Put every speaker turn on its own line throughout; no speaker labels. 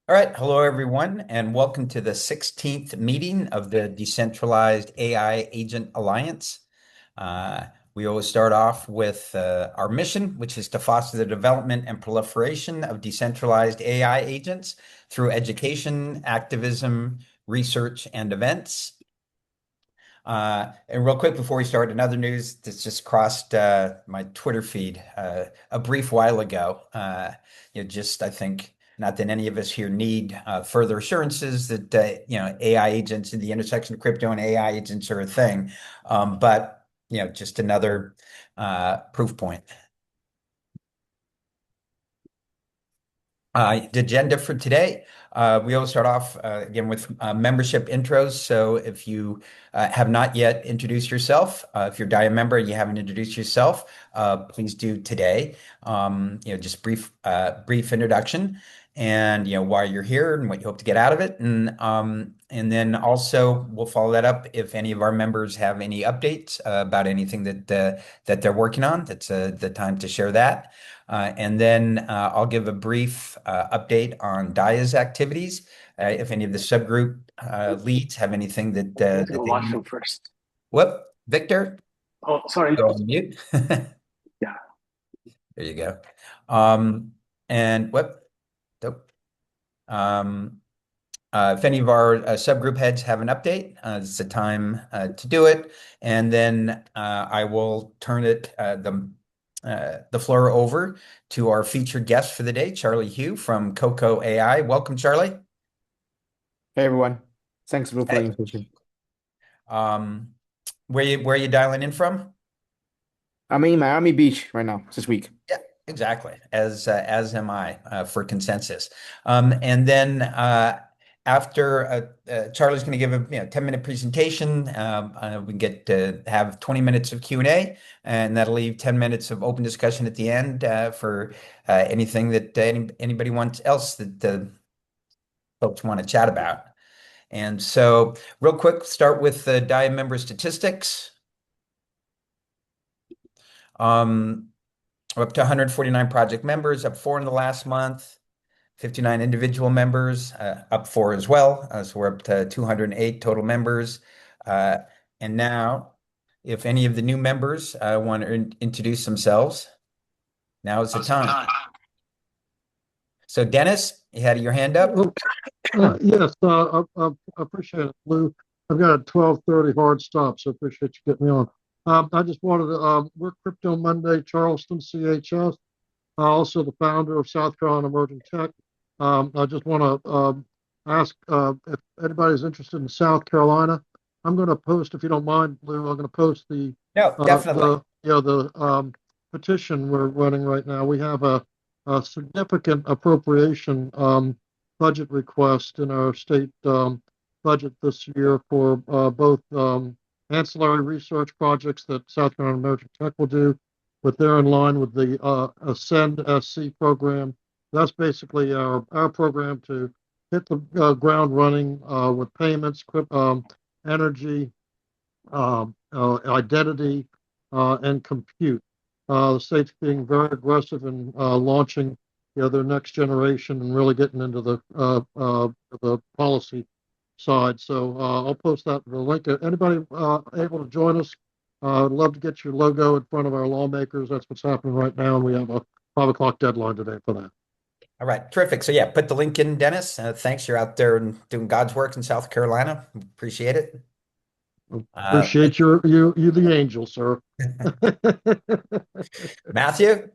All right, hello everyone, and welcome to the 16th meeting of the Decentralized AI Agent Alliance. We always start off with our mission, which is to foster the development and proliferation of decentralized AI agents through education, activism, research, and events. And real quick before we start, another news that's just crossed my Twitter feed a brief while ago. I think not that any of us here need further assurances that AI agents and the intersection of crypto and AI agents are a thing, but just another proof point. The agenda for today, we always start off again with membership intros. So if you have not yet introduced yourself, if you're a DAIAA member and you haven't introduced yourself, please do today. Just brief introduction and why you're here and what you hope to get out of it. And then also we'll follow that up if any of our members have any updates about anything that they're working on. That's the time to share that. And then I'll give a brief update on DAIA's activities. If any of the subgroup leads have anything that
The
they need.
washroom first.
Whoop, Victor,
Oh, sorry.
go on mute.
Yeah.
There you go. And whoop, nope. Um, if any of our subgroup heads have an update, it's the time to do it. And then I will turn the floor over to our featured guest for the day, Charlie Hugh from COCO AI. Welcome, Charlie.
Hey everyone. Thanks, Blue, for the
Hey.
invitation.
Um, where you dialing in from?
I'm in Miami Beach right now this week.
Yeah, exactly. As am I for consensus. And then after Charlie's going to give a 10-minute presentation, we can get to have 20 minutes of Q&A, and that'll leave 10 minutes of open discussion at the end for anything that anybody wants else that the folks want to chat about. And so, real quick, start with the DAIA member statistics. We're up to 149 project members, up 4 in the last month. 59 individual members, up 4 as well. So we're up to 208 total members. And now, if any of the new members want to introduce themselves, now is the time. So Dennis, you had your hand up?
Yes, I appreciate it, Lou. I've got a 12:30 hard stop, so appreciate you getting me on. I just wanted to, we're Crypto Monday, Charleston, CHS, also the founder of South Carolina Emerging Tech. I just want to ask if anybody's interested in South Carolina. I'm going to post, if you don't mind, Lou, I'm going to post
No, definitely.
the petition we're running right now. We have a significant appropriation budget request in our state budget this year for both ancillary research projects that South Carolina Emerging Tech will do, but they're in line with the Ascend SC program. That's basically our program to hit the ground running with payments, energy, identity, and compute. The state's being very aggressive in launching their next generation and really getting into the policy side. So I'll post that the link. Anybody able to join us? I'd love to get your logo in front of our lawmakers. That's what's happening right now, and we have a 5 o'clock deadline today for that.
All right, terrific. So yeah, put the link in, Dennis. Thanks. You're out there and doing God's work in South Carolina. Appreciate it.
Appreciate you the angel, sir.
Matthew?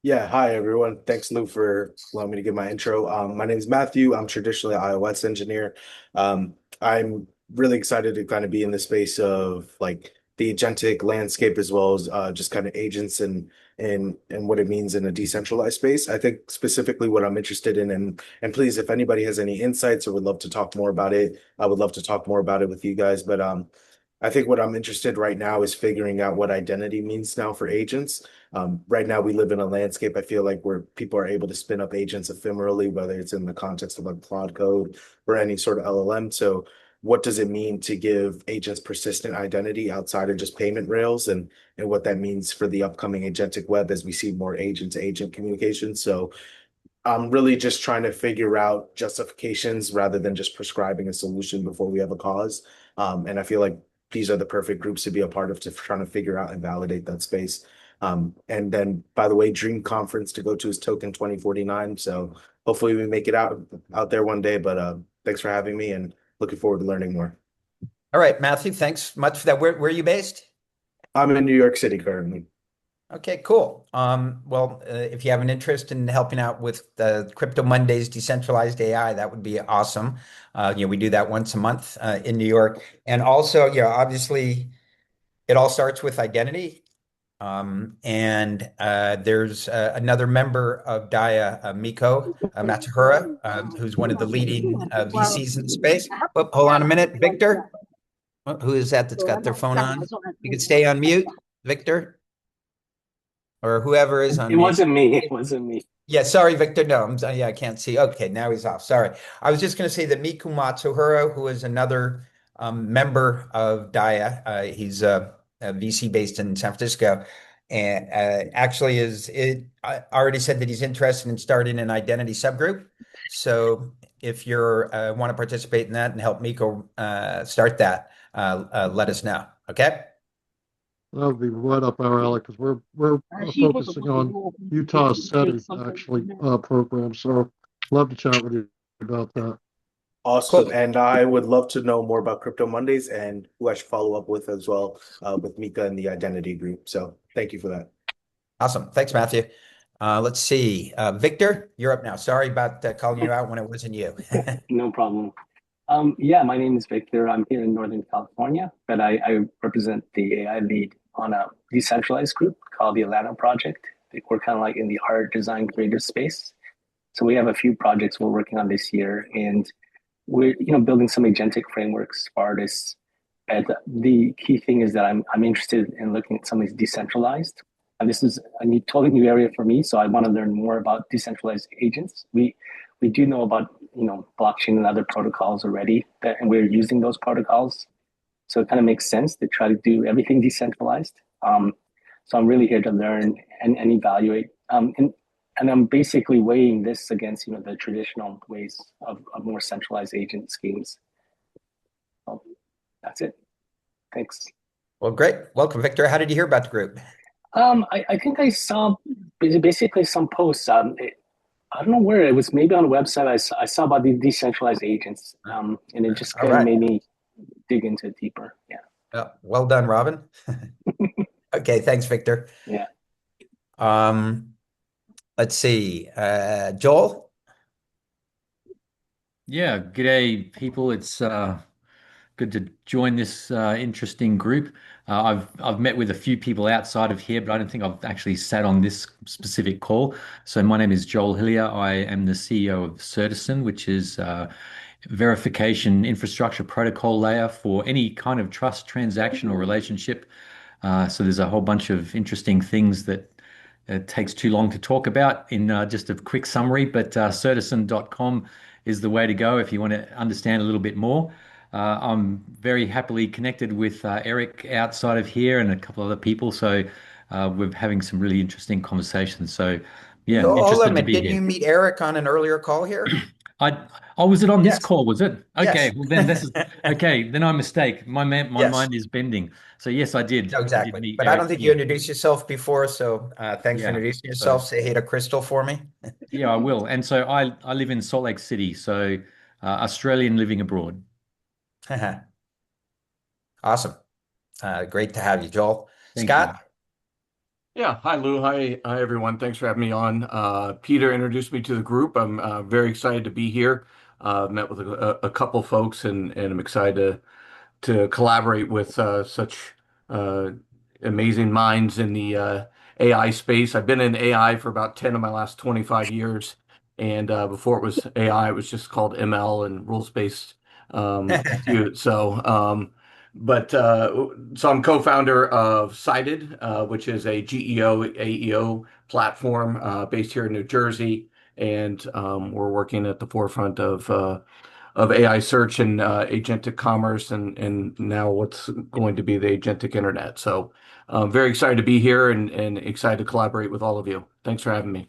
Yeah. Hi, everyone. Thanks, Lou, for allowing me to give my intro. My name is Matthew. I'm traditionally an iOS engineer. I'm really excited to kind of be in the space of like the agentic landscape as well as just kind of agents and what it means in a decentralized space. I think specifically what I'm interested in, and please, if anybody has any insights or would love to talk more about it, I would love to talk more about it with you guys. But I think what I'm interested right now is figuring out what identity means now for agents. Right now, we live in a landscape, I feel like, where people are able to spin up agents ephemerally, whether it's in the context of a Claude code or any sort of LLM. So what does it mean to give agents persistent identity outside of just payment rails and what that means for the upcoming agentic web as we see more agent to agent communication. So I'm really just trying to figure out justifications rather than just prescribing a solution before we have a cause. And I feel like these are the perfect groups to be a part of to trying to figure out and validate that space. And then, by the way, Dream Conference to go to is Token 2049. So hopefully we make it out there one day. But thanks for having me and looking forward to learning more.
All right, Matthew, thanks much for that. Where are you based?
I'm in New York City currently.
Okay, cool. Well, if you have an interest in helping out with the Crypto Mondays decentralized AI, that would be awesome. We do that once a month in New York. And also, obviously, it all starts with identity. And there's another member of DAIAA, Miko Matsuhura, who's one of the leading VCs in the space. Oh, hold on a minute, Victor. Who is that that's got their phone on? You could stay on mute, Victor, or whoever is on
It
mute.
wasn't me. It wasn't me.
Yeah, sorry, Victor. No, yeah, I can't see. Okay, now he's off. Sorry. I was just going to say that Miku Matsuhura, who is another member of DAIA, he's a VC based in San Francisco, and actually I already said that he's interested in starting an identity subgroup. So if you're want to participate in that and help Miko start that, let us know. Okay.
That would be right up our alley because we're focusing on Utah SETI actually program. So love to chat with you about that.
Awesome.
Cool.
And I would love to know more about Crypto Mondays and who I should follow up with as well, with Mika and the identity group. So thank you for that.
Awesome. Thanks, Matthew. Let's see. Victor, you're up now. Sorry about calling you out when it wasn't you.
No problem. Yeah, my name is Victor. I'm here in Northern California, but I represent the AI lead on a decentralized group called the Atlanta Project. We're kind of like in the art design creator space. So we have a few projects we're working on this year, and we're building some agentic frameworks for artists. And the key thing is that I'm interested in looking at some of these decentralized. And this is a totally new area for me, so I want to learn more about decentralized agents. We do know about blockchain and other protocols already, and we're using those protocols. So it kind of makes sense to try to do everything decentralized. So I'm really here to learn and evaluate. And I'm basically weighing this against the traditional ways of more centralized agent schemes. So that's it. Thanks.
Well, great. Welcome, Victor. How did you hear about the group?
I think I saw basically some posts. I don't know where it was. Maybe on a website. I saw about the decentralized agents, and it just
All
kind of
right.
made me dig into it deeper. Yeah.
Well done, Robin. Okay, thanks, Victor.
Yeah.
Let's see. Joel?
Yeah, g'day, people. It's good to join this interesting group. I've met with a few people outside of here, but I don't think I've actually sat on this specific call. So my name is Joel Hillier. I am the CEO of Certicen, which is verification infrastructure protocol layer for any kind of trust transaction or relationship. So there's a whole bunch of interesting things that it takes too long to talk about in just a quick summary, but Certicen.com is the way to go if you want to understand a little bit more. I'm very happily connected with Eric outside of here and a couple other people, so we're having some really interesting conversations. So, yeah,
Hold on a
interested to
minute.
be
Didn't
here.
you meet Eric on an earlier call here?
I oh, was it on this
Yes.
call? Was it? Okay,
Yes.
well then this is okay. Then I mistake. My
Yes.
mind is bending. So yes, I did.
No,
I did
exactly.
meet
But I don't
Eric
think you
here.
introduced yourself before, so thanks for
Yeah.
introducing
So
yourself. Say hey to Crystal for me.
yeah, I will. And so I live in Salt Lake City, so Australian living abroad.
Awesome. Great to have you, Joel.
Thank you.
Scott?
Yeah, hi Lou. Hi everyone. Thanks for having me on. Peter introduced me to the group. I'm very excited to be here. Met with a couple folks and I'm excited to collaborate with such uh, amazing minds in the AI space. I've been in AI for about 10 of my last 25 years. And before it was AI, it was just called ML and rules-based compute. So I'm co-founder of Cited, which is a GEO AEO platform based here in New Jersey, and we're working at the forefront of AI search and agentic commerce, and now what's going to be the agentic internet. So I'm very excited to be here and excited to collaborate with all of you. Thanks for having me.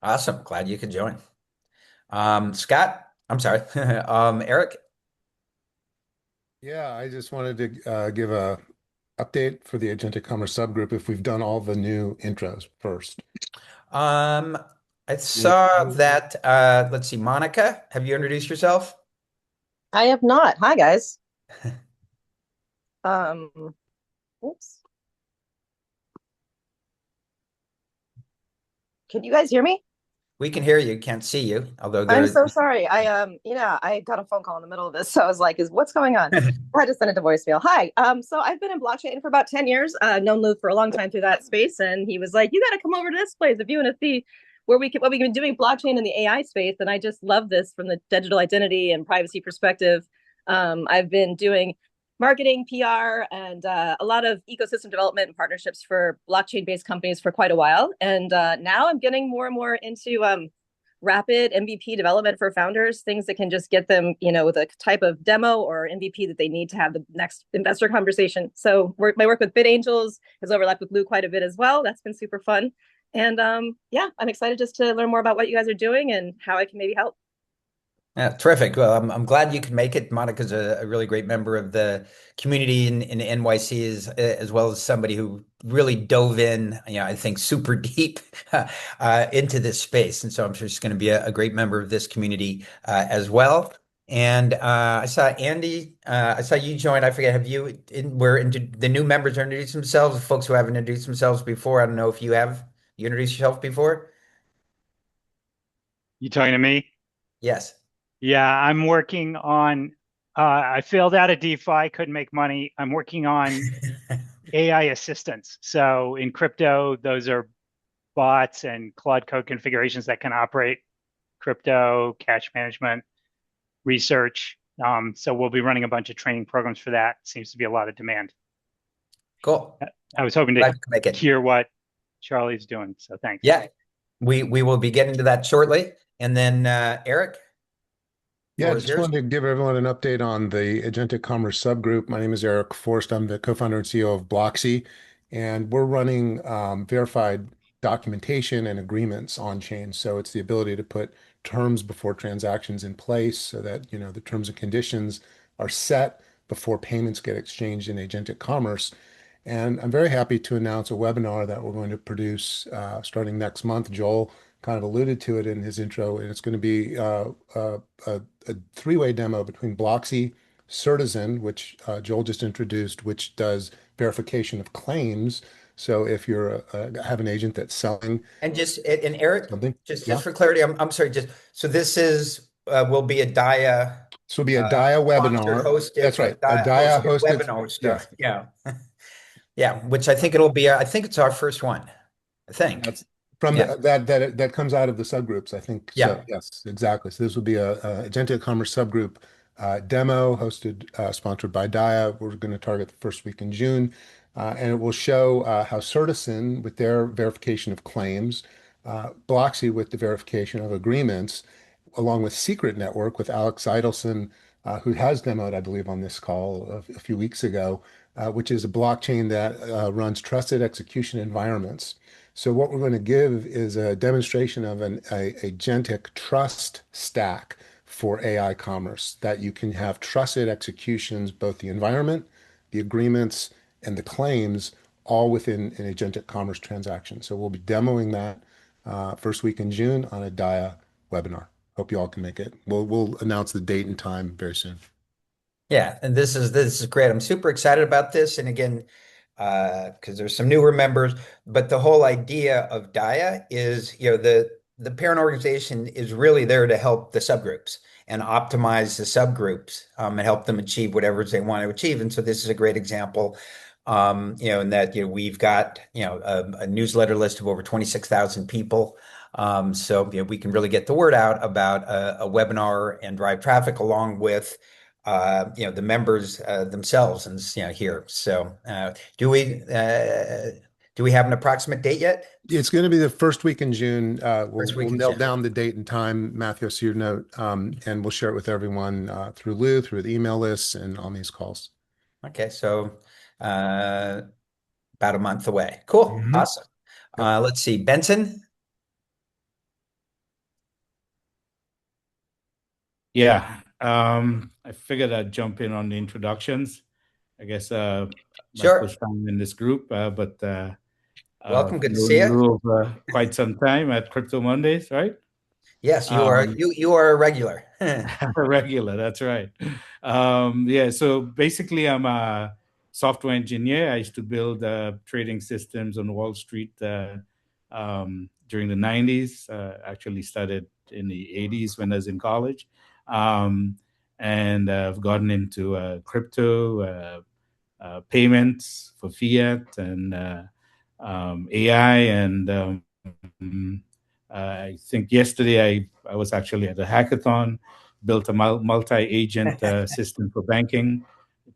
Awesome. Glad you could join. Scott, I'm sorry. Eric.
Yeah, I just wanted to give a update for the Agentic Commerce subgroup if we've done all the new intros first.
Um, I saw that, let's see, Monica, have you introduced yourself?
I have not. Hi, guys. Um, oops. Can you guys hear me?
We can hear you, can't see you, although
I'm
there.
so sorry. I got a phone call in the middle of this, so I was like, "Is what's going on?" I had to send it to voicemail. Hi. So I've been in blockchain for about 10 years. Known Lou for a long time through that space, and he was like, "You got to come over to this place if you want to see what we can be doing blockchain in the AI space." And I just love this from the digital identity and privacy perspective. I've been doing marketing, PR, and a lot of ecosystem development and partnerships for blockchain-based companies for quite a while. And now I'm getting more and more into rapid MVP development for founders, things that can just get them, with a type of demo or MVP that they need to have the next investor conversation. So my work with Bit Angels has overlapped with Lou quite a bit as well. That's been super fun. And yeah, I'm excited just to learn more about what you guys are doing and how I can maybe help.
Yeah, terrific. Well, I'm glad you could make it. Monica's a really great member of the community in NYC, as well as somebody who really dove in, I think super deep into this space. And so I'm sure she's going to be a great member of this community as well. And I saw Andy, I saw you join. I forget, we're into the new members are introducing themselves, folks who haven't introduced themselves before. I don't know if you introduced yourself before?
You talking to me?
Yes.
Yeah, I'm working on, I failed out of DeFi, couldn't make money. I'm working on AI assistants. So in crypto, those are bots and Claude code configurations that can operate crypto, cash management, research. So we'll be running a bunch of training programs for that. Seems to be a lot of demand.
Cool.
I was hoping
Glad
to
you could make it.
hear what Charlie's doing. So thanks.
Yeah, we will be getting to that shortly. And then Eric,
Yeah,
floor
I
is
just
yours.
wanted to give everyone an update on the Agentic Commerce subgroup. My name is Eric Forst. I'm the co-founder and CEO of Bloxy, and we're running verified documentation and agreements on chain. So it's the ability to put terms before transactions in place so that, the terms and conditions are set before payments get exchanged in agentic commerce. And I'm very happy to announce a webinar that we're going to produce starting next month. Joel kind of alluded to it in his intro, and it's going to be a three-way demo between Bloxy, Certizen, which Joel just introduced, which does verification of claims. So if you're have an agent that's selling
And Eric,
something,
just
yeah.
for clarity, I'm sorry, just so this will be a DAIAA
This will be a DAIAA
sponsored,
webinar.
hosted,
That's right, a
DAIAA
DAIAA
hosted
hosted.
webinar stuff.
Yes,
Yeah. Yeah, which I think it'll be, I think it's our first one, I think.
that's from
Yeah.
that comes out of the subgroups, I think.
Yeah.
So yes, exactly. So this will be a agentic commerce subgroup demo hosted, sponsored by DAIAA. We're going to target the first week in June, and it will show how Certicen with their verification of claims, Bloxy with the verification of agreements, along with Secret Network with Alex Idelson, who has demoed, I believe, on this call a few weeks ago, which is a blockchain that runs trusted execution environments. So what we're going to give is a demonstration of an agentic trust stack for AI commerce that you can have trusted executions, both the environment, the agreements, and the claims all within an agentic commerce transaction. So we'll be demoing that first week in June on a DAIAA webinar. Hope you all can make it. We'll announce the date and time very soon.
Yeah, and this is great. I'm super excited about this. And again, because there's some newer members, but the whole idea of DAIA is, the parent organization is really there to help the subgroups and optimize the subgroups and help them achieve whatever they want to achieve. And so this is a great example, in that we've got a newsletter list of over 26,000 people. So we can really get the word out about a webinar and drive traffic along with the members themselves and here. So do we have an approximate date yet?
It's going to be the first week in June.
First week
We'll
in
nail
June.
down the date and time, Matthew, so you know, and we'll share it with everyone through Lou, through the email lists, and on these calls.
Okay, so about a month away. Cool.
Mhm.
Awesome. Let's see. Benson?
Yeah, I figured I'd jump in on the introductions. I guess my
Sure.
first time in this group, but
Welcome. Good to see
known
you.
Lou over quite some time at Crypto Mondays, right?
Yes, you are
Um,
you are a regular.
regular, that's right. Yeah, so basically, I'm a software engineer. I used to build trading systems on Wall Street during the 90s. Actually started in the 80s when I was in college. Um, and I've gotten into crypto, payments for fiat, and AI. And I think yesterday I was actually at a hackathon, built a multi-agent system for banking,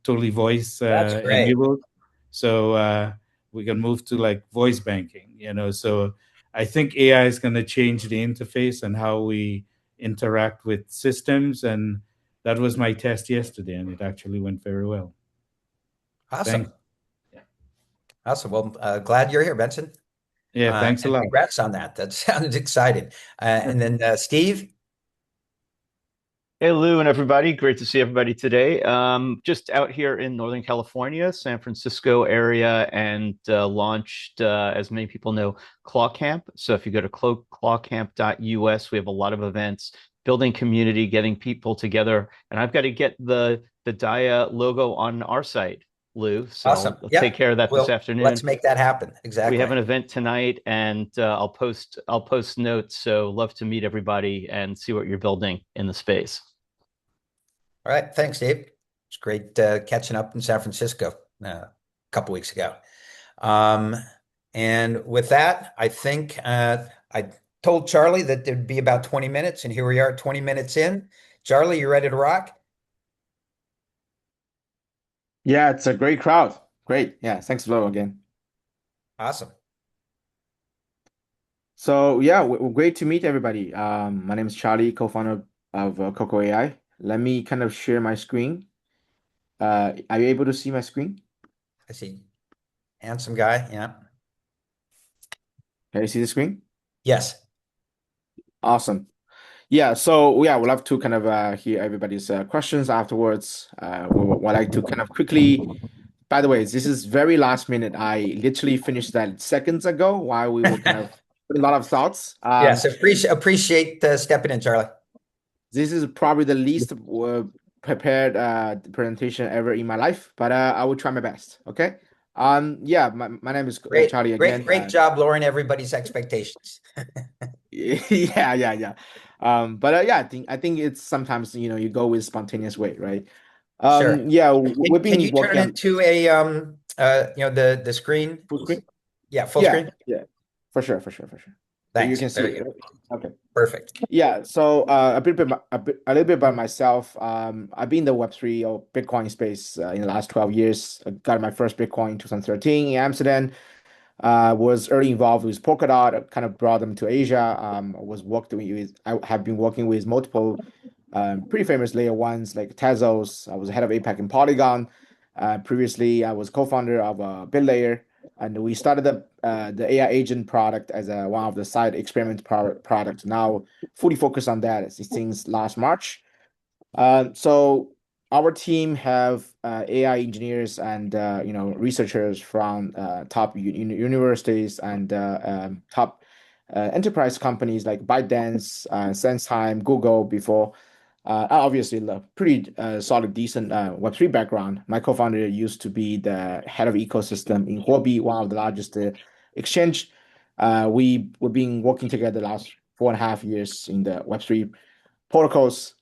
totally voice
That's great.
enabled. So we can move to like voice banking, So I think AI is going to change the interface and how we interact with systems. And that was my test yesterday, and it actually went very well.
Awesome.
Thanks.
Awesome. Well, glad you're here, Benson.
Yeah, thanks a
And
lot.
congrats on that. That sounds exciting. And then Steve.
Hey, Lou and everybody. Great to see everybody today. Just out here in Northern California, San Francisco area, and launched, as many people know, Claw Camp. So if you go to clawcamp.us, we have a lot of events, building community, getting people together. And I've got to get the DAIAA logo on our site, Lou. So
Awesome.
I'll
Yep.
take care of that this
Well,
afternoon.
let's make that happen.
We
Exactly.
have an event tonight, and I'll post notes. So love to meet everybody and see what you're building in the space.
All right. Thanks, Dave. It's great catching up in San Francisco a couple weeks ago. And with that, I think I told Charlie that there'd be about 20 minutes, and here we are 20 minutes in. Charlie, you ready to rock?
Yeah, it's a great crowd. Great. Yeah, thanks, Flo, again.
Awesome.
So yeah, great to meet everybody. My name is Charlie, co-founder of COCO AI. Let me kind of share my screen. Are you able to see my screen?
I see. Handsome guy. Yeah.
Can you see the screen?
Yes.
Awesome. Yeah, so yeah, we'd love to kind of hear everybody's questions afterwards. We'd like to kind of quickly, by the way, this is very last minute. I literally finished that seconds ago while we were kind of putting a lot of thoughts.
Yes. Appreciate stepping in, Charlie.
This is probably the least prepared presentation ever in my life, but I will try my best. Okay. Yeah, my name is Charlie again.
Great job lowering everybody's expectations.
Yeah. But yeah, I think it's sometimes you go with spontaneous way, right?
Sure.
Yeah, we've been
Can you turn
working on
it to a the screen?
full screen.
Yeah, full screen.
Yeah, for sure. So
Thanks.
you can see
There
it.
you go.
Okay.
Perfect.
Yeah. So a little bit about myself. I've been in the Web3 or Bitcoin space in the last 12 years. I got my first Bitcoin in 2013 in Amsterdam. Was early involved with Polkadot. I kind of brought them to Asia. I have been working with multiple pretty famous layer ones like Tezos. I was head of APAC in Polygon. Previously, I was co-founder of BitLayer, and we started the AI agent product as one of the side experiment products. Now, fully focused on that since last March. So our team have AI engineers and researchers from top universities and top enterprise companies like ByteDance, SenseTime, Google before. Obviously, a pretty solid, decent Web3 background. My co-founder used to be the head of ecosystem in Huobi, one of the largest exchange. We've been working together the last 4.5 years in the Web3 protocols.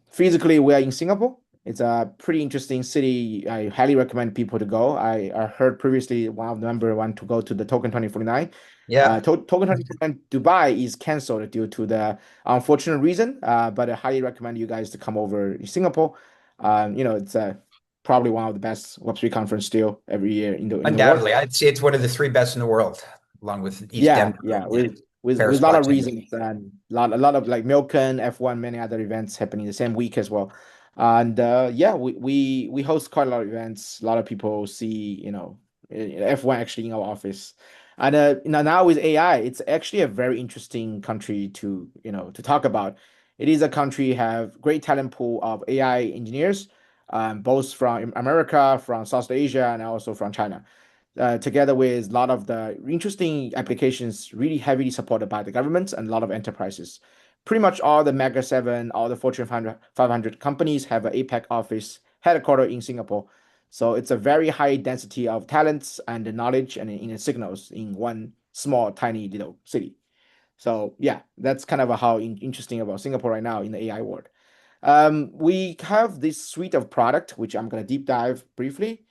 Physically, we are in Singapore. It's a pretty interesting city. I highly recommend people to go. I heard previously one of the members want to go to the Token 2049.
Yeah.
Token 2049 Dubai is canceled due to the unfortunate reason. But I highly recommend you guys to come over in Singapore. It's probably one of the best Web3 conference still every year in the world.
Undoubtedly, I'd say it's one of the three best in the world, along with East Denver.
Yeah, with a lot of reasons and a lot of like Milken, F1, many other events happening the same week as well. And yeah, we host quite a lot of events. A lot of people see F1 actually in our office. And now with AI, it's actually a very interesting country to talk about. It is a country have great talent pool of AI engineers, both from America, from South Asia, and also from China. Together with a lot of the interesting applications really heavily supported by the government and a lot of enterprises. Pretty much all the Mega 7, all the Fortune 500 companies have an APAC office headquartered in Singapore. So it's a very high density of talents and the knowledge and in signals in one small, tiny little city. So yeah, that's kind of how interesting about Singapore right now in the AI world. We have this suite of product, which I'm going to deep dive briefly.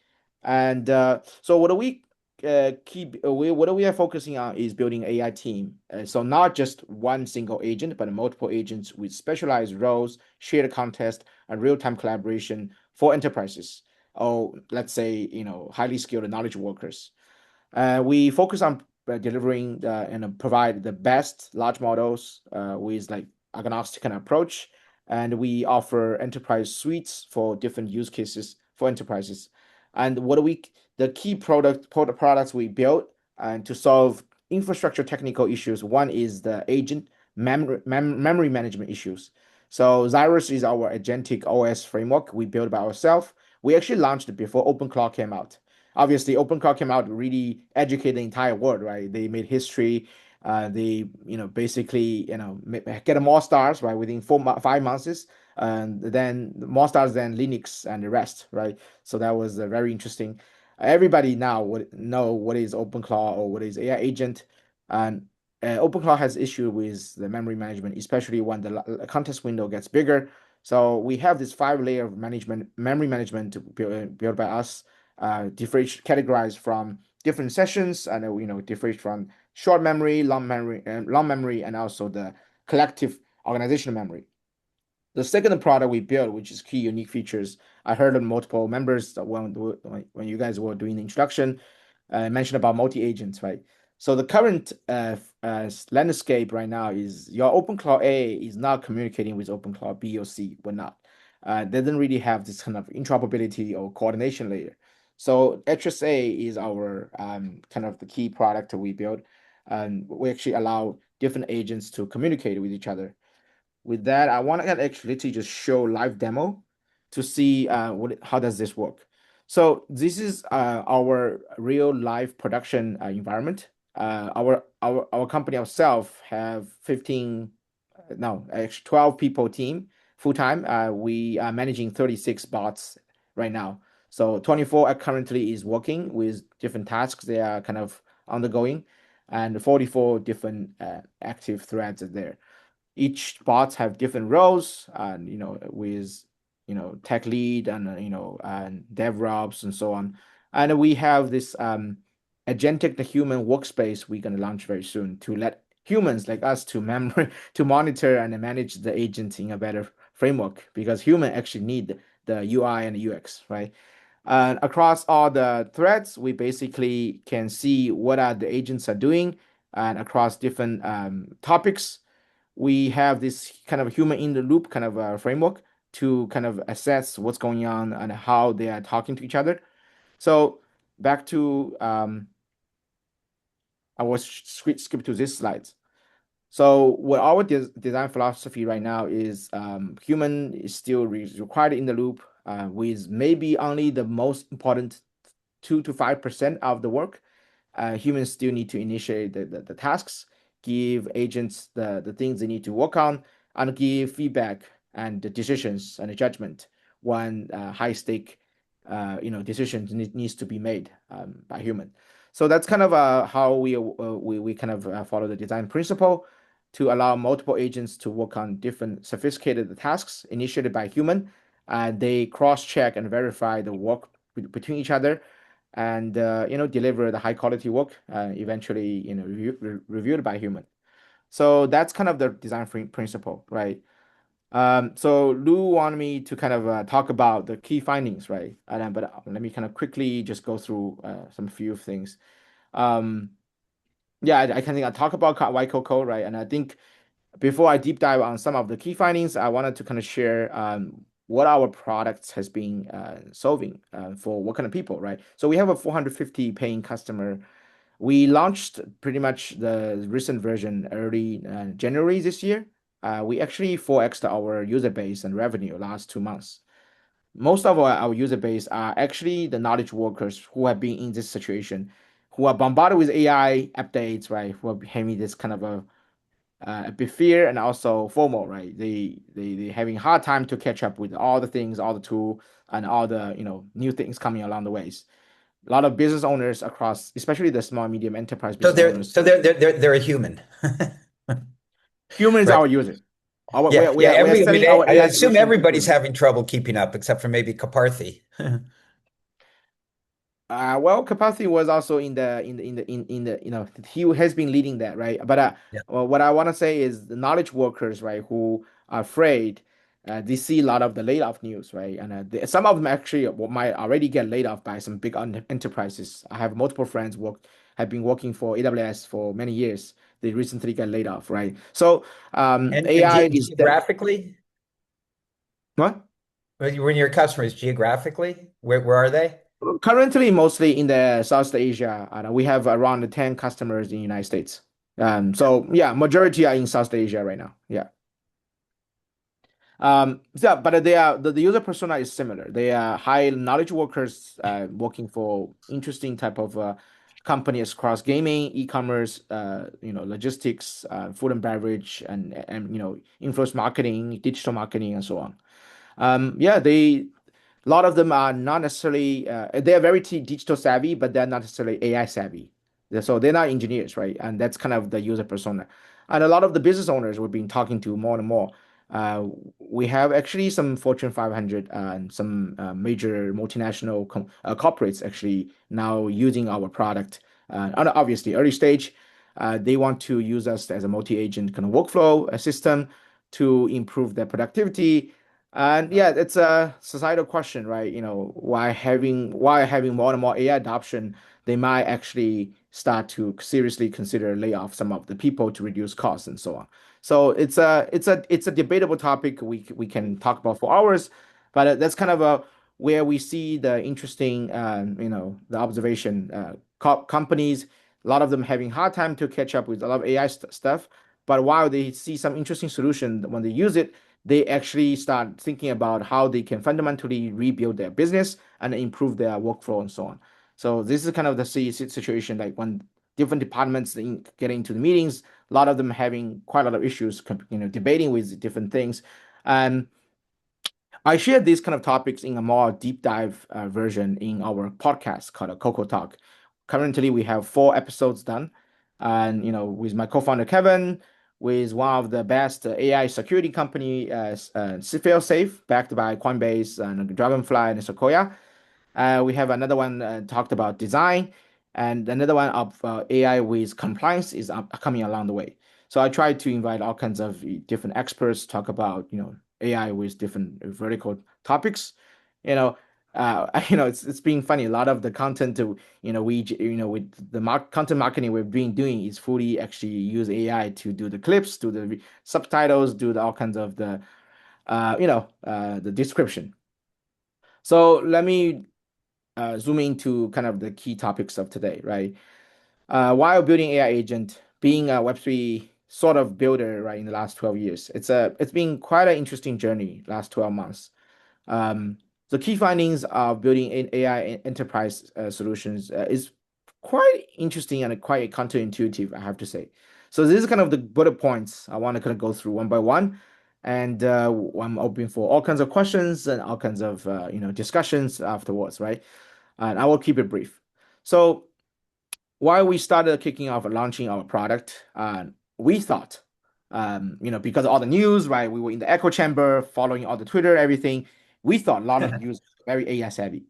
And so what we are focusing on is building AI team. So not just one single agent, but multiple agents with specialized roles, shared context, and real-time collaboration for enterprises. Or let's say, highly skilled knowledge workers. We focus on delivering and provide the best large models with like agnostic kind of approach. And we offer enterprise suites for different use cases for enterprises. And the key products we built and to solve infrastructure technical issues. One is the agent memory management issues. So Zyrus is our agentic OS framework we built by ourselves. We actually launched it before OpenClaw came out. Obviously, OpenClaw came out really educate the entire world, right? They made history. They basically get more stars right within 5 months, and then more stars than Linux and the rest, right? So that was very interesting. Everybody now would know what is OpenClaw or what is AI agent, and OpenClaw has issue with the memory management, especially when the context window gets bigger. So we have this 5-layer of memory management built by us, categorized from different sessions, and different from short memory, long memory, and also the collective organizational memory. The second product we built, which is key unique features, I heard of multiple members when you guys were doing the introduction, mentioned about multi-agents, right? So the current landscape right now is your OpenClaw A is not communicating with OpenClaw B or C, but not. They don't really have this kind of interoperability or coordination layer. So HSA is our kind of the key product that we built, and we actually allow different agents to communicate with each other. With that, I want to actually just show live demo to see how does this work. So this is our real live production environment. Our company ourselves have 12 people team full-time. We are managing 36 bots right now. So 24 currently is working with different tasks they are kind of undergoing, and 44 different active threads are there. Each bots have different roles, and with tech lead and and DevRops and so on. And we have this agentic the human workspace we're gonna launch very soon to let humans like us to monitor and manage the agents in a better framework, because humans actually need the UI and the UX, right? Across all the threads, we basically can see what are the agents are doing, and across different topics, we have this kind of human in the loop kind of framework to kind of assess what's going on and how they are talking to each other. So back to I will skip to this slide. So what our design philosophy right now is human is still required in the loop, with maybe only the most important 2 to 5% of the work. Humans still need to initiate the tasks, give agents the things they need to work on, and give feedback and the decisions and the judgment when high stake decisions needs to be made by human. So that's kind of how we kind of follow the design principle to allow multiple agents to work on different sophisticated tasks initiated by human. They cross-check and verify the work between each other, and deliver the high quality work, eventually reviewed by human. So that's kind of the design principle, right? So Lou wanted me to kind of talk about the key findings, right? But let me kind of quickly just go through some few things. Yeah, I think I'll talk about why COCO, right? And I think before I deep dive on some of the key findings, I wanted to kind of share what our products has been solving for what kind of people, right? So we have a 450 paying customer. We launched pretty much the recent version early January this year. we actually 4x our user base and revenue last 2 months. Most of our user base are actually the knowledge workers who have been in this situation, who are bombarded with AI updates, right? Who are having this kind of a bit fear and also FOMO, right? They having hard time to catch up with all the things, all the tool, and all the new things coming along the ways. A lot of business owners across, especially the small medium enterprise
So
business owners.
they're a human.
Humans
Right.
are our user.
Yeah, yeah.
We're selling our
I
AI
assume
solution to
everybody's
humans.
having trouble keeping up, except for maybe Kaparthi.
Well, Kapasi was also in the he has been leading that, right? But
Yeah.
well, what I want to say is the knowledge workers, right, who are afraid, they see a lot of the layoff news, right? And some of them actually might already get laid off by some big enterprises. I have multiple friends have been working for AWS for many years. They recently got laid off, right? So
And
AI is
geographically,
what?
when your customers geographically, where are they?
Currently, mostly in the South Asia. We have around 10 customers in the United States. So yeah, majority are in South Asia right now. Yeah. Yeah, but they are the user persona is similar. They are high knowledge workers working for interesting type of companies across gaming, e-commerce, logistics, food and beverage, and influence marketing, digital marketing, and so on. Yeah, a lot of them are not necessarily they are very digital savvy, but they're not necessarily AI savvy. So they're not engineers, right? And that's kind of the user persona. And a lot of the business owners we've been talking to more and more. Uh, we have actually some Fortune 500 and some major multinational corporates actually now using our product. And obviously, early stage, they want to use us as a multi-agent kind of workflow system to improve their productivity. And yeah, it's a societal question, right? Why having more and more AI adoption, they might actually start to seriously consider lay off some of the people to reduce costs and so on. So it's a debatable topic we can talk about for hours, but that's kind of where we see the interesting the observation companies, a lot of them having hard time to catch up with a lot of AI stuff, but while they see some interesting solution when they use it, they actually start thinking about how they can fundamentally rebuild their business and improve their workflow and so on. So this is kind of the situation, like when different departments get into the meetings, a lot of them having quite a lot of issues, debating with different things. And I share these kind of topics in a more deep dive version in our podcast called COCO Talk. Currently, we have 4 episodes done, and with my co-founder Kevin, with one of the best AI security company, Failsafe, backed by Coinbase and Dragonfly and Sequoia. We have another one talked about design, and another one of AI with compliance is coming along the way. So I try to invite all kinds of different experts talk about AI with different vertical topics. It's been funny. A lot of the content with the content marketing we've been doing is fully actually use AI to do the clips, do the subtitles, do all kinds of the description. So let me zoom into kind of the key topics of today, right? While building AI agent, being a Web3 sort of builder, right, in the last 12 years, it's been quite an interesting journey last 12 months. The key findings of building AI enterprise solutions is quite interesting and quite counterintuitive, I have to say. So this is kind of the bullet points I want to kind of go through one by one, and I'm open for all kinds of questions and all kinds of discussions afterwards, right? And I will keep it brief. So while we started kicking off and launching our product, we thought, because of all the news, right? We were in the echo chamber, following all the Twitter, everything. We thought a lot of users very AI savvy.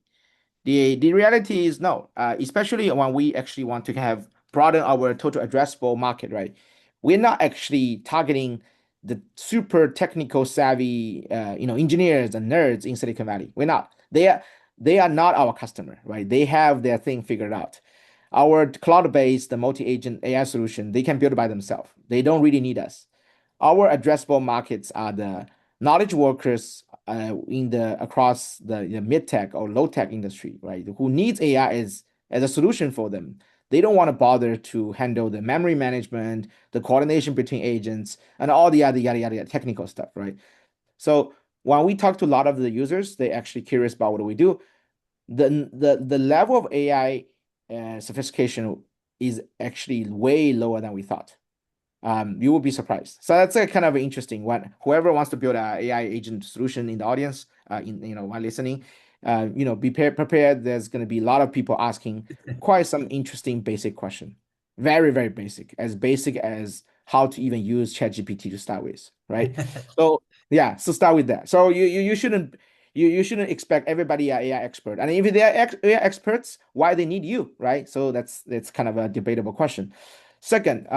The reality is no, especially when we actually want to have broaden our total addressable market, right? We're not actually targeting the super technical savvy, engineers and nerds in Silicon Valley. We're not. They are not our customer, right? They have their thing figured out. Our cloud-based, the multi-agent AI solution, they can build it by themselves. They don't really need us. Our addressable markets are the knowledge workers across the mid-tech or low-tech industry, right? Who needs AI as a solution for them. they don't want to bother to handle the memory management, the coordination between agents, and all the other yada yada, yada technical stuff, right? So when we talk to a lot of the users, they actually curious about what do we do. The level of AI sophistication is actually way lower than we thought. You will be surprised. So that's a kind of interesting one. Whoever wants to build an AI agent solution in the audience, while listening, be prepared. There's going to be a lot of people asking quite some interesting basic question. Very, very basic as how to even use ChatGPT to start with, right? So yeah, so start with that. So you shouldn't expect everybody an AI expert. And if they are AI experts, why they need you, right? So that's kind of a debatable question. Second,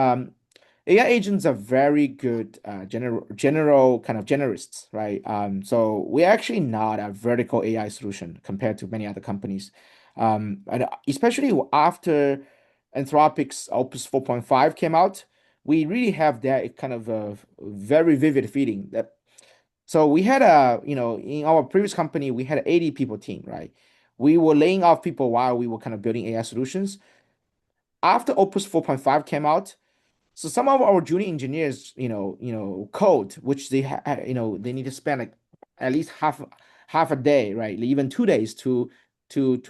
AI agents are very good general kind of generalists, right? So we're actually not a vertical AI solution compared to many other companies. And especially after Anthropic's Opus 4.5 came out, we really have that kind of a very vivid feeling that. So we had in our previous company, we had an 80 people team, right? We were laying off people while we were kind of building AI solutions. After Opus 4.5 came out, so some of our junior engineers, code, which they they need to spend like at least half a day, right? Even 2 days to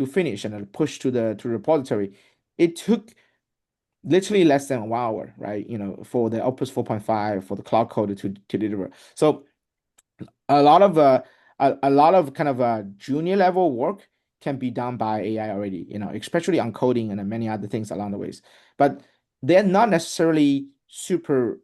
finish and push to the repository. It took literally less than 1 hour, right? For the Opus 4.5 for the cloud code to deliver. So a lot of kind of junior level work can be done by AI already, especially on coding and many other things along the ways. But they're not necessarily super,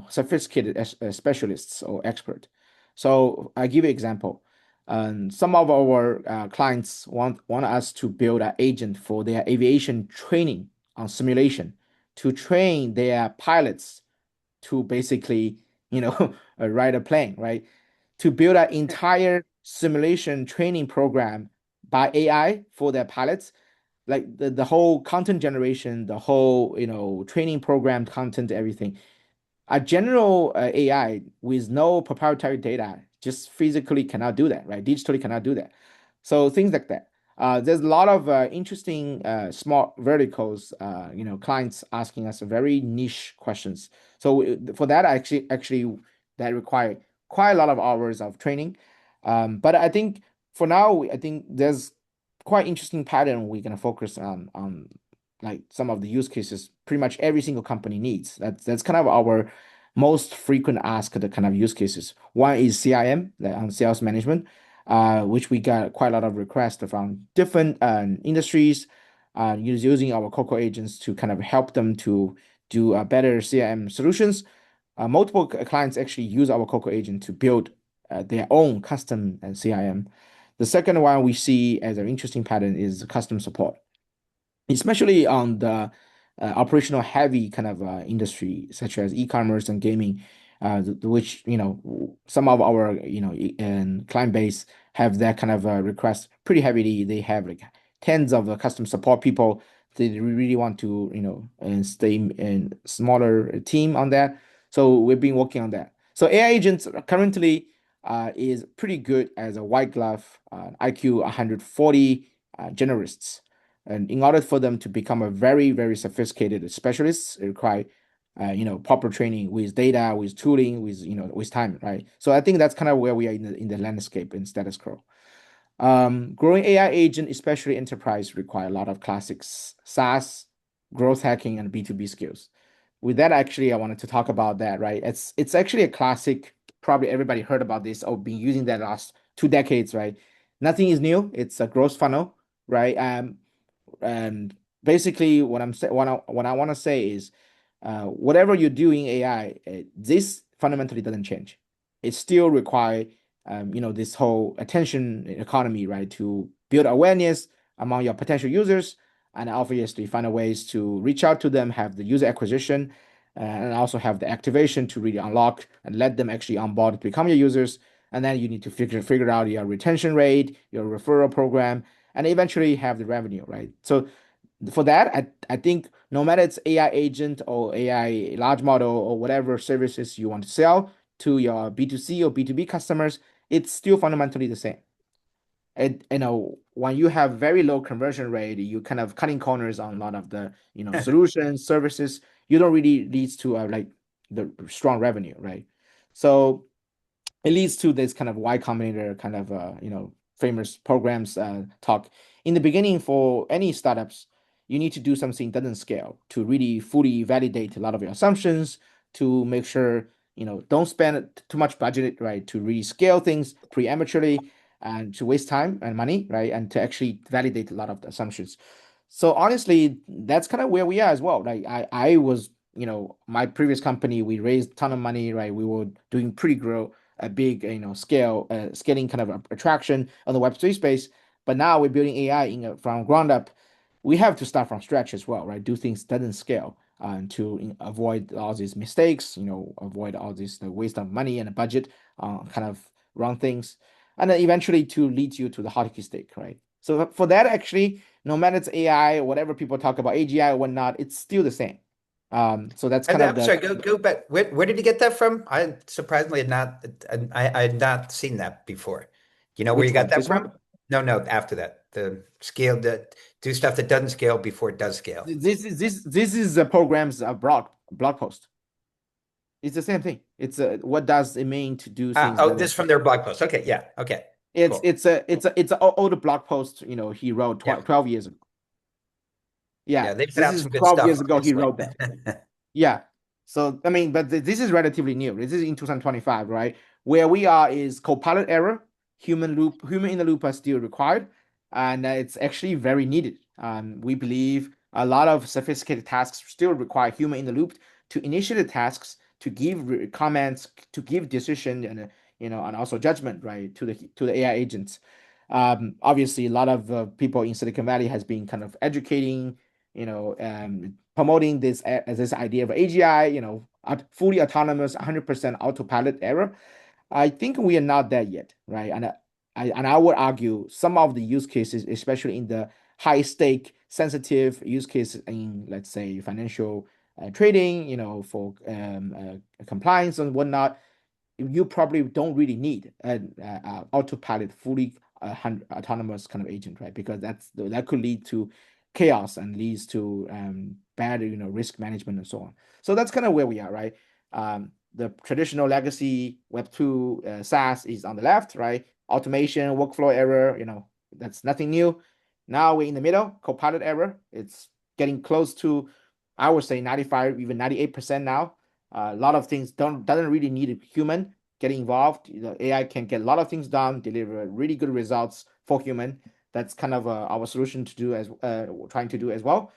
sophisticated as specialists or expert. So I give you an example. Some of our clients want us to build an agent for their aviation training on simulation to train their pilots to basically, ride a plane, right? To build an entire simulation training program by AI for their pilots, like the whole content generation, the whole, training program content, everything. A general AI with no proprietary data just physically cannot do that, right? Digitally cannot do that. So things like that. There's a lot of interesting small verticals, clients asking us very niche questions. So for that, actually that require quite a lot of hours of training. But I think for now, I think there's quite interesting pattern we're gonna focus on like some of the use cases pretty much every single company needs. That's kind of our most frequent asked kind of use cases. One is CIM, on sales management, which we got quite a lot of requests from different industries, using our COCO agents to kind of help them to do better CIM solutions. Multiple clients actually use our COCO agent to build their own custom CIM. The second one we see as an interesting pattern is custom support, especially on the operational heavy kind of industry, such as e-commerce and gaming, which, some of our, and client base have that kind of request pretty heavily. They have like tens of custom support people. They really want to, and stay in smaller team on that. So we've been working on that. So AI agents currently is pretty good as a white glove IQ 140 generalists. And in order for them to become a very, very sophisticated specialist, it require, proper training with data, with tooling, with time, right? So I think that's kind of where we are in the landscape in status quo. Growing AI agent, especially enterprise, require a lot of classics, SaaS, growth hacking, and B2B skills. With that, actually, I wanted to talk about that, right? It's actually a classic. Probably everybody heard about this or been using that last 2 decades, right? Nothing is new. It's a growth funnel, right? And basically, what I want to say is, whatever you do in AI, this fundamentally doesn't change. It still require, this whole attention economy, right? To build awareness among your potential users, and obviously find a ways to reach out to them, have the user acquisition, and also have the activation to really unlock and let them actually onboard to become your users. And then you need to figure out your retention rate, your referral program, and eventually have the revenue, right? So for that, I think no matter it's AI agent or AI large model or whatever services you want to sell to your B2C or B2B customers, it's still fundamentally the same. And when you have very low conversion rate, you kind of cutting corners on a lot of the solutions, services. You don't really leads to like the strong revenue, right? So it leads to this kind of Y Combinator kind of famous programs talk. In the beginning, for any startups, you need to do something that doesn't scale to really fully validate a lot of your assumptions, to make sure don't spend too much budget, right, to really scale things prematurely and to waste time and money, right, and to actually validate a lot of the assumptions. So honestly, that's kind of where we are as well. Like I was, my previous company, we raised a ton of money, right? We were doing pretty a big, scaling kind of attraction on the Web3 space. But now we're building AI from ground up. We have to start from scratch as well, right? Do things that doesn't scale to avoid all these mistakes, avoid all this the waste of money and a budget, kind of run things, and then eventually to lead you to the hockey stick, right? So for that, actually, no matter it's AI or whatever people talk about AGI or whatnot, it's still the same. So that's kind of
sorry, go back. Where did you get that from? I surprisingly had not. I had not seen that before. You know where you got that from? No, after that, the scale that do stuff that doesn't scale before it does scale.
This is the program's blog post. It's the same thing. It's what does it mean to do things?
This from their blog post. Okay, yeah, okay.
It's an older blog post. He wrote 12 years ago. Yeah,
they put out some good
12
stuff,
years ago he wrote that. Yeah. So I mean, but this is relatively new. This is in 2025, right? Where we are is copilot error, human in the loop are still required, and it's actually very needed. We believe a lot of sophisticated tasks still require human in the loop to initiate tasks, to give comments, to give decision, and and also judgment, right, to the AI agents. Obviously, a lot of people in Silicon Valley has been kind of educating, promoting this idea of AGI, fully autonomous, 100% autopilot error. I think we are not there yet, right? And I would argue some of the use cases, especially in the high stake, sensitive use cases in, let's say, financial trading, for compliance and whatnot, you probably don't really need an autopilot, fully autonomous kind of agent, right? Because that could lead to chaos and leads to bad, risk management and so on. So that's kind of where we are, right? The traditional legacy Web2 SaaS is on the left, right? Automation, workflow error, that's nothing new. Now we're in the middle, copilot error. It's getting close to, I would say 95, even 98% now. A lot of things doesn't really need a human getting involved. AI can get a lot of things done, deliver really good results for human. That's kind of our solution to do as trying to do as well.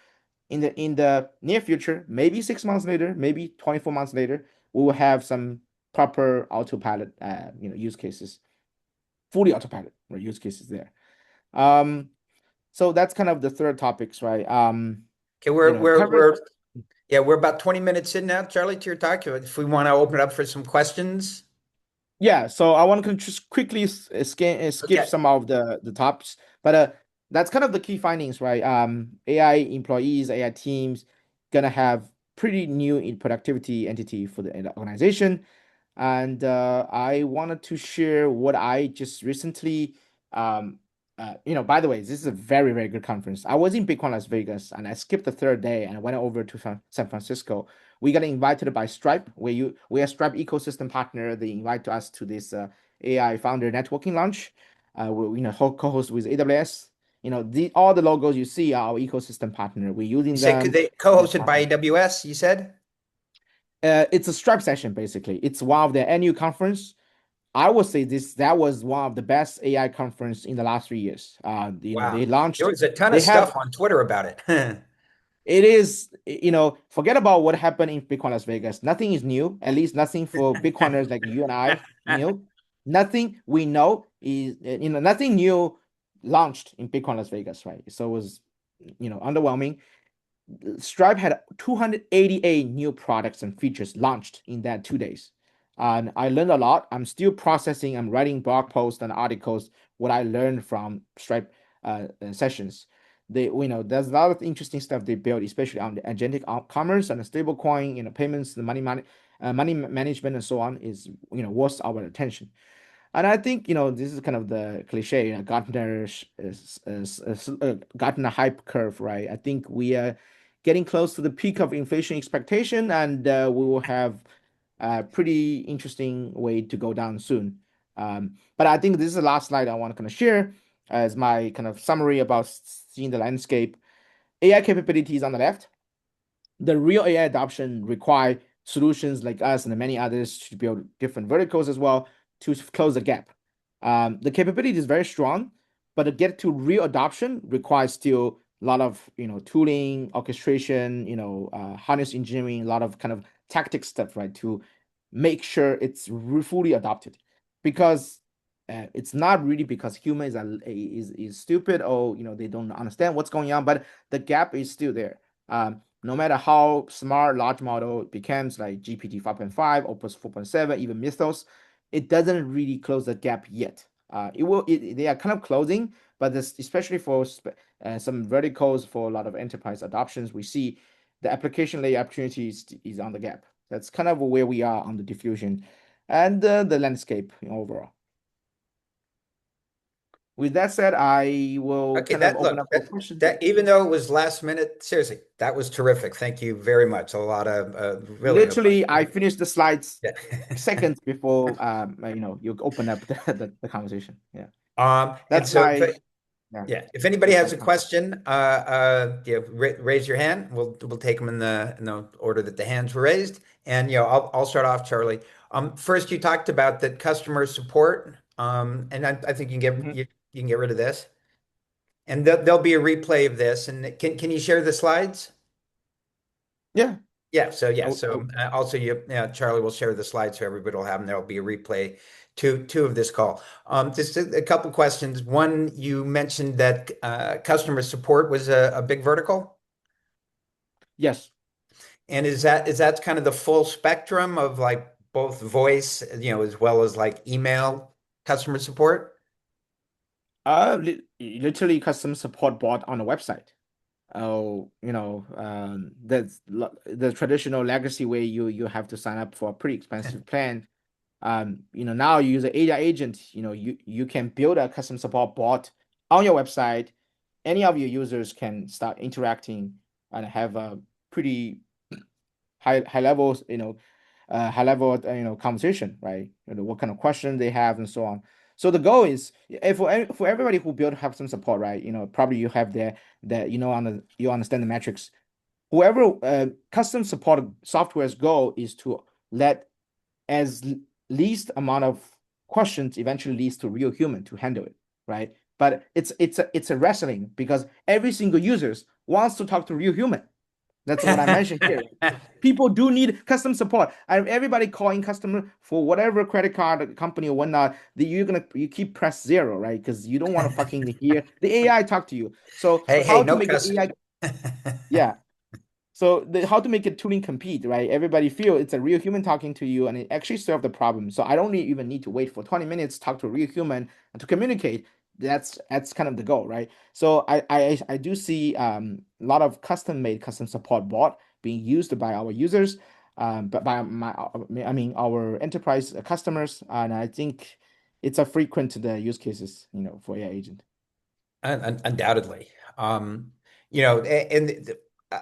In the near future, maybe 6 months later, maybe 24 months later, we will have some proper autopilot use cases, fully autopilot use cases there. So that's kind of the third topics, right?
Okay, we're about 20 minutes in now, Charlie, to your talk. If we want to open it up for some questions.
Yeah, so I want to just quickly skip some of the tops, but that's kind of the key findings, right? AI employees, AI teams gonna have pretty new in productivity entity for the organization. And I wanted to share what I just recently, by the way, this is a very, very good conference. I was in Bitcoin Las Vegas and I skipped the third day and I went over to San Francisco. We got invited by Stripe, we are Stripe ecosystem partner. They invite us to this AI founder networking launch. We co-host with AWS. All the logos you see are our ecosystem partner. We're using them.
They co-hosted by AWS, you said?
It's a Stripe session, basically. It's one of their annual conference. I would say that was one of the best AI conference in the last 3 years.
Wow.
They launched.
There was a ton of stuff on Twitter about it.
It is, forget about what happened in Bitcoin Las Vegas. Nothing is new, at least nothing for Bitcoiners like you and I. Nothing we know is, nothing new launched in Bitcoin Las Vegas, right? So it was, underwhelming. Stripe had 288 new products and features launched in that 2 days. And I learned a lot. I'm still processing. I'm writing blog posts and articles, what I learned from Stripe sessions. There's a lot of interesting stuff they built, especially on the agentic commerce and the stable coin, payments, the money management and so on is, worth our attention. And I think, this is kind of the cliche, Gartner hype curve, right? I think we are getting close to the peak of inflation expectation, and we will have a pretty interesting way to go down soon. But I think this is the last slide I want to kind of share as my kind of summary about seeing the landscape. AI capabilities on the left. The real AI adoption require solutions like us and many others to build different verticals as well to close the gap. The capability is very strong, but to get to real adoption requires still a lot of tooling, orchestration, harness engineering, a lot of kind of tactic stuff, right, to make sure it's fully adopted. Because it's not really because humans is stupid or they don't understand what's going on, but the gap is still there. No matter how smart large model becomes like GPT 5.5, Opus 4.7, even Mythos, it doesn't really close the gap yet. They are kind of closing, but this, especially for some verticals for a lot of enterprise adoptions, we see the application layer opportunities is on the gap. That's kind of where we are on the diffusion and the landscape overall. With that said, I will
Okay,
kind of open up for questions.
that even though it was last minute, seriously, that was terrific. Thank you very much. A lot of really
Literally, I finished the slides
yeah.
seconds before you open up the conversation. Yeah.
And
That's
so
my
if anybody
that's
has
my
a question, raise your hand. We'll take them in the order that the hands were raised. And I'll start off, Charlie. First, you talked about that customer support. And I think you can get rid of this. And there'll be a replay of this. And can you share the slides?
Yeah.
Yeah. So also Charlie will share the slides so everybody will have them. There'll be a replay two of this call. Just a couple questions. One, you mentioned that customer support was a big vertical.
Yes.
And is that kind of the full spectrum of like both voice, as well as like email customer support?
Literally customer support bot on the website. Oh, that's the traditional legacy way you have to sign up for a pretty expensive plan. Now you use an AI agent, you can build a customer support bot on your website. Any of your users can start interacting and have a pretty high levels, high level, conversation, right? What kind of question they have and so on. So the goal is for everybody who build have some support, right? Probably you have you understand the metrics. Whoever custom support software's goal is to let as least amount of questions eventually leads to real human to handle it, right? But it's a wrestling because every single users wants to talk to real human. That's what I mentioned here. People do need custom support. Everybody calling customer for whatever credit card company or whatnot, you keep press 0, right? Because you don't want to fucking hear the AI talk to you. So
hey, no cussing.
Yeah. So how to make a tooling compete, right? Everybody feel it's a real human talking to you and it actually serve the problem. So I don't even need to wait for 20 minutes, talk to a real human and to communicate. That's kind of the goal, right? So I do see a lot of custom-made custom support bot being used by our users, but by our enterprise customers, and I think it's a frequent the use cases, for AI agent.
Undoubtedly.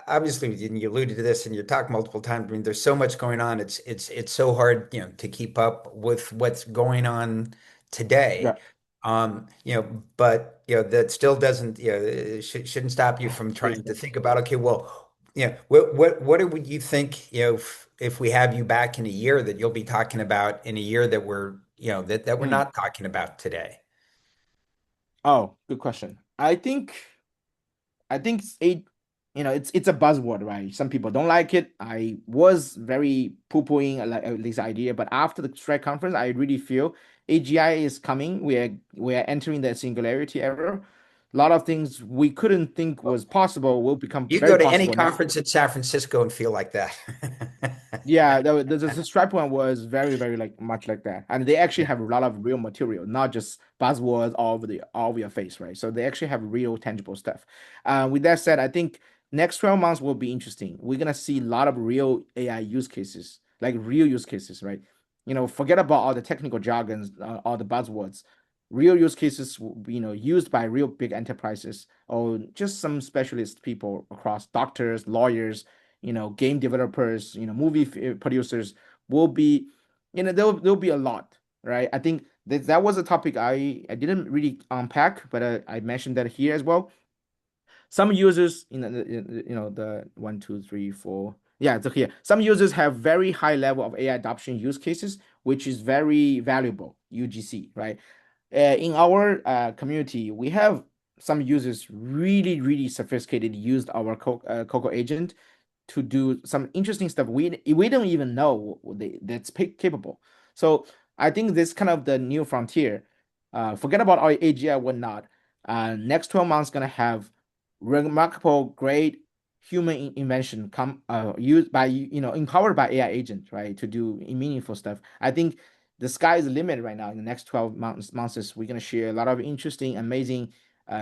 Obviously, and you alluded to this and you talked multiple times. I mean, there's so much going on. It's so hard, to keep up with what's going on today.
Yeah.
But that still doesn't, shouldn't stop you from trying to think about, okay, well, what do you think, if we have you back in a year that you'll be talking about in a year that we're, that we're not talking about today?
Oh, good question. I think it's a buzzword, right? Some people don't like it. I was very poo-pooing this idea, but after the Strike conference, I really feel AGI is coming. We're entering the singularity era. A lot of things we couldn't think was possible will become
You
very
go to any
possible now.
conference in San Francisco and feel like that.
Yeah, the Stripe one was very, very much like that, and they actually have a lot of real material, not just buzzwords all over your face, right? So they actually have real tangible stuff. With that said, I think next 12 months will be interesting. We're gonna see a lot of real AI use cases, like real use cases, right? forget about all the technical jargons, all the buzzwords. Real use cases, used by real big enterprises or just some specialist people across doctors, lawyers, game developers, movie producers will be, there'll be a lot, right? I think that was a topic I didn't really unpack, but I mentioned that here as well. Some users, the one, two, three, four. Yeah, so here. Some users have very high level of AI adoption use cases, which is very valuable, UGC, right? In our community, we have some users really, really sophisticated used our COCO agent to do some interesting stuff we don't even know that's capable. So I think this kind of the new frontier. Forget about our AGI whatnot. Next 12 months gonna have remarkable, great human invention used by empowered by AI agent, right, to do meaningful stuff. I think the sky is the limit right now. In the next 12 months, we're gonna share a lot of interesting, amazing,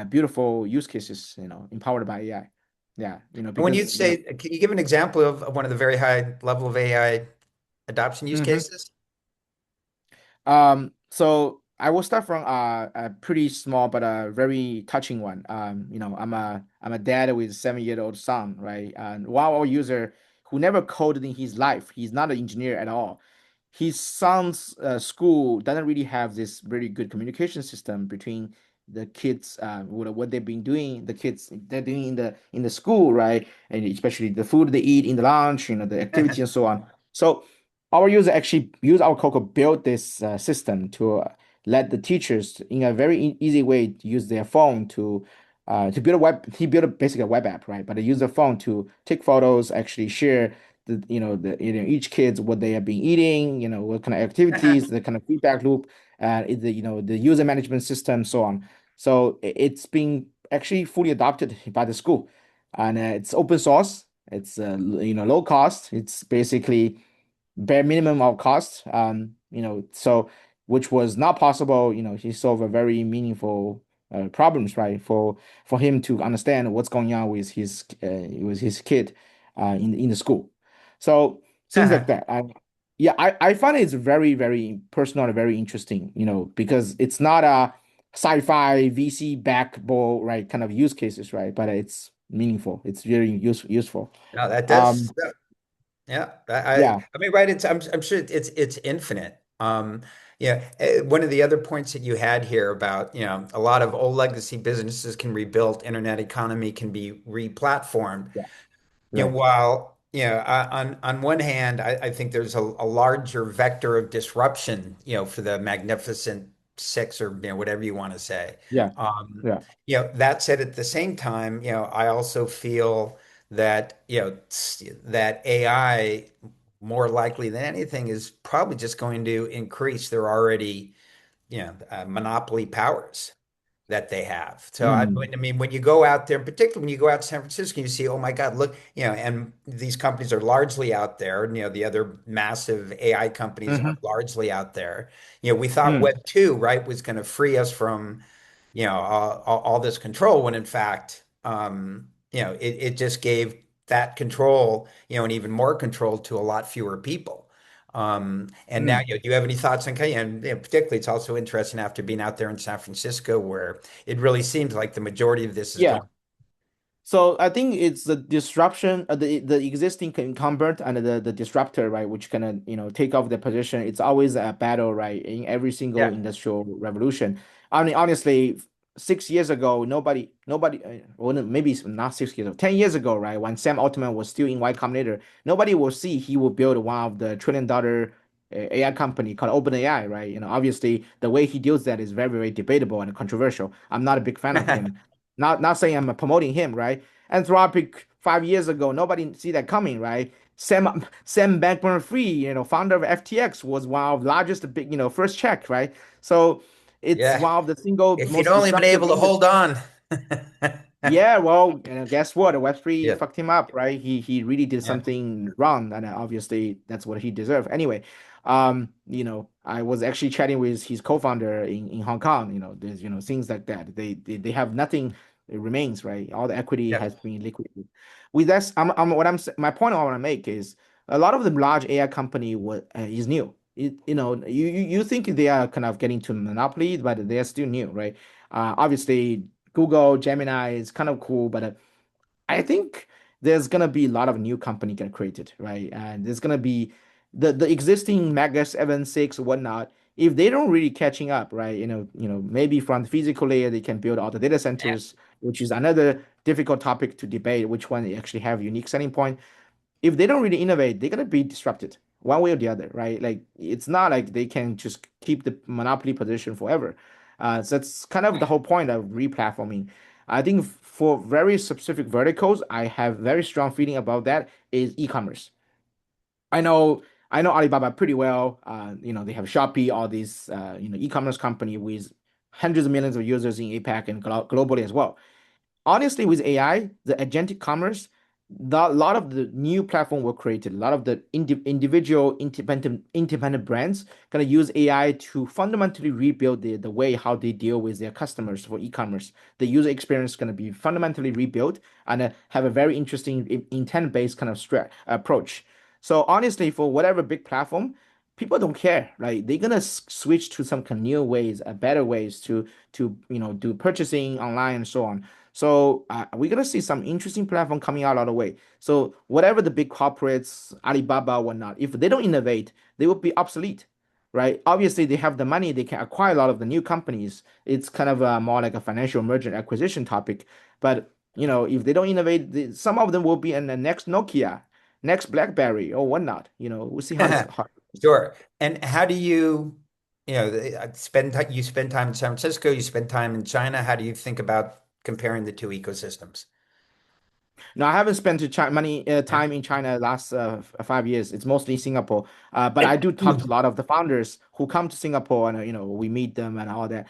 beautiful use cases, empowered by AI. Yeah,
And when you
because
say, can you give an example of one of the very high level of AI adoption use cases?
So I will start from a pretty small but a very touching one. I'm a dad with a 7-year-old son, right? And one of our user who never coded in his life, he's not an engineer at all. His son's school doesn't really have this really good communication system between the kids, what they've been doing, the kids they're doing in the school, right? And especially the food they eat in the lunch, the activity and so on. So our user actually use our Coco build this system to let the teachers in a very easy way use their phone to build a web. He built basically a web app, right? But they use their phone to take photos, actually share each kids what they have been eating, what kind of activities, the kind of feedback loop, the user management system, so on. So it's been actually fully adopted by the school, and it's open source. It's low cost. It's basically bare minimum of cost. So which was not possible. He solved a very meaningful problems, right? For him to understand what's going on with his kid in the school. So things like that. I find it's very, very personal and very interesting, because it's not a sci-fi VC backbone, right, kind of use cases, right? But it's meaningful. It's very useful.
No, that does. Yeah,
Yeah.
I mean, right. I'm sure it's infinite. Yeah. One of the other points that you had here about, a lot of old legacy businesses can rebuild, internet economy can be re-platformed.
Yeah. Right.
While, on one hand, I think there's a larger vector of disruption, for the Magnificent Six or, whatever you want to say.
Yeah.
Um,
Yeah.
that said, at the same time, I also feel that, that AI more likely than anything is probably just going to increase their already, monopoly powers that they have. So
Mm.
I mean, when you go out there, particularly when you go out to San Francisco, you see, oh my God, look, and these companies are largely out there. The other massive AI companies are
Mm-hmm.
largely out there. We thought
Mm.
Web 2, right, was going to free us from, all this control, when in fact, it just gave that control, and even more control to a lot fewer people. And now,
Mm.
do you have any thoughts on Kenya? And particularly, it's also interesting after being out there in San Francisco, where it really seems like the majority of this is
Yeah.
going.
So I think it's the disruption, the existing incumbent and the disruptor, right, which kind of take off the position. It's always a battle, right, in every single
Yeah.
industrial revolution. I mean, honestly, 6 years ago, nobody, well, maybe it's not 6 years ago, 10 years ago, right, when Sam Altman was still in Y Combinator, nobody will see he will build one of the $1 trillion AI company called OpenAI, right? Obviously the way he deals that is very, very debatable and controversial. I'm not a big fan of him. Not saying I'm promoting him, right? Anthropic 5 years ago, nobody see that coming, right? Sam Bankman-Fried, founder of FTX, was one of the largest big, first check, right? So it's
Yeah.
one of the single
If you'd
most
only been
disruptive
able to hold
industry.
on.
Yeah, well, guess what? Web3
Yeah.
fucked him up, right? He really did
Yeah.
something wrong, and obviously that's what he deserved. Anyway, I was actually chatting with his co-founder in Hong Kong. There's things like that. They have nothing remains, right? All the equity
Yeah.
has been liquidated. With that, my point I want to make is a lot of the large AI company is new. You think they are kind of getting to monopoly, but they are still new, right? Obviously, Google, Gemini is kind of cool, but I think there's gonna be a lot of new company get created, right? And there's gonna be the existing Mega 7, 6, whatnot. If they don't really catching up, right? Maybe from the physical layer they can build all the data
Yeah.
centers, which is another difficult topic to debate, which one they actually have unique selling point. If they don't really innovate, they're gonna be disrupted one way or the other, right? Like it's not like they can just keep the monopoly position forever. So that's kind of the whole point of replatforming. I think for very specific verticals, I have very strong feeling about that is e-commerce. I know I know Alibaba pretty well. They have Shopee, all these e-commerce company with hundreds of millions of users in APAC and globally as well. Honestly, with AI, the agentic commerce, a lot of the new platform were created. A lot of the individual independent brands gonna use AI to fundamentally rebuild the way how they deal with their customers for e-commerce. The user experience is gonna be fundamentally rebuilt and have a very interesting intent-based kind of approach. So honestly, for whatever big platform, people don't care, right? They're gonna switch to some kind of new ways, better ways to do purchasing online and so on. So we're gonna see some interesting platform coming out all the way. So whatever the big corporates, Alibaba, whatnot, if they don't innovate, they will be obsolete, right? Obviously, they have the money; they can acquire a lot of the new companies. It's kind of more like a financial merger acquisition topic. But if they don't innovate, some of them will be in the next Nokia, next BlackBerry, or whatnot. We'll see how this.
Sure. And how do you spend time in San Francisco, you spend time in China. How do you think about comparing the two ecosystems?
No, I haven't spent
Yeah.
time in China last 5 years. It's mostly Singapore. But I do talk to a lot of the founders who come to Singapore, and we meet them and all that.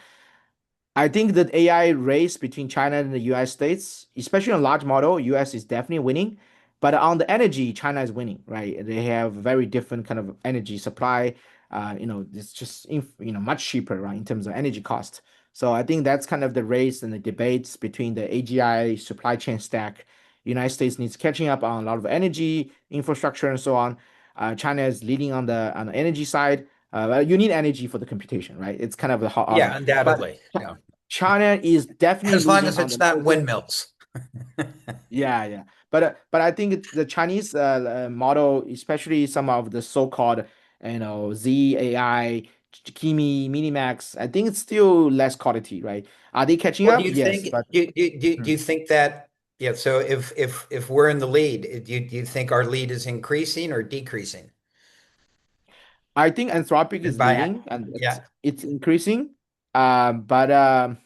I think that AI race between China and the US States, especially on large model, US is definitely winning. But on the energy, China is winning, right? They have very different kind of energy supply. It's just much cheaper, right, in terms of energy cost. So I think that's kind of the race and the debates between the AGI supply chain stack. United States needs catching up on a lot of energy infrastructure and so on. China is leading on the energy side. You need energy for the computation, right? It's kind of the hot order.
Yeah,
But
undoubtedly. Yeah.
China is definitely
As long
losing
as
on the
it's not
networking.
windmills.
Yeah, yeah. But I think the Chinese model, especially some of the so-called Z AI, Kimi, Minimax, I think it's still less quality, right? Are they catching
Well, do
up?
you
Yes,
think
but
do you think that yeah, so if we're in the lead, do you think our lead is increasing or decreasing?
I think Anthropic
And
is
by
leading and it's
yeah.
it's increasing. But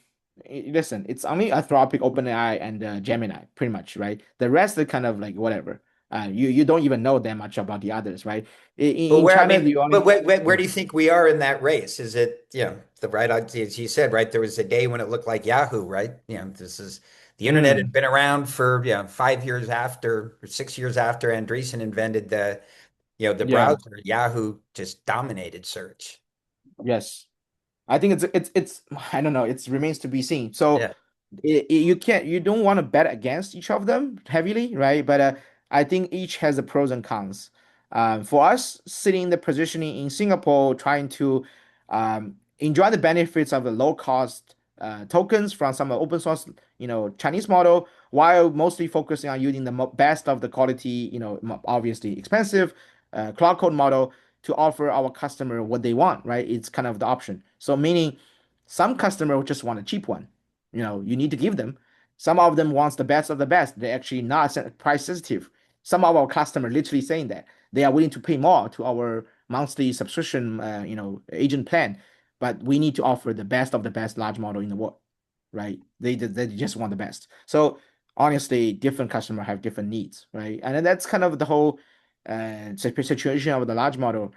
listen, it's only Anthropic, OpenAI, and Gemini, pretty much, right? The rest are kind of like whatever. You don't even know that much about the others, right?
But
In
where I
China,
mean,
you
but
only
where do you think we are in that race? Is it, the right, as you said, right? There was a day when it looked like Yahoo, right? This is the internet had
Mm,
been around for 5 years after or 6 years after Andreessen invented the
yeah,
browser. Yahoo just dominated search.
yes. I think it's I don't know. It remains to be seen. So
Yeah.
you don't want to bet against each of them heavily, right? But I think each has the pros and cons. For us, sitting in the positioning in Singapore, trying to enjoy the benefits of the low cost tokens from some open source, Chinese model, while mostly focusing on using the best of the quality, obviously expensive cloud code model to offer our customer what they want, right? It's kind of the option. So meaning some customer just want a cheap one. You need to give them. Some of them wants the best of the best. They're actually not price sensitive. Some of our customers literally saying that they are willing to pay more to our monthly subscription, agent plan, but we need to offer the best of the best large model in the world, right? They just want the best. So honestly, different customer have different needs, right? And then that's kind of the whole situation of the large model.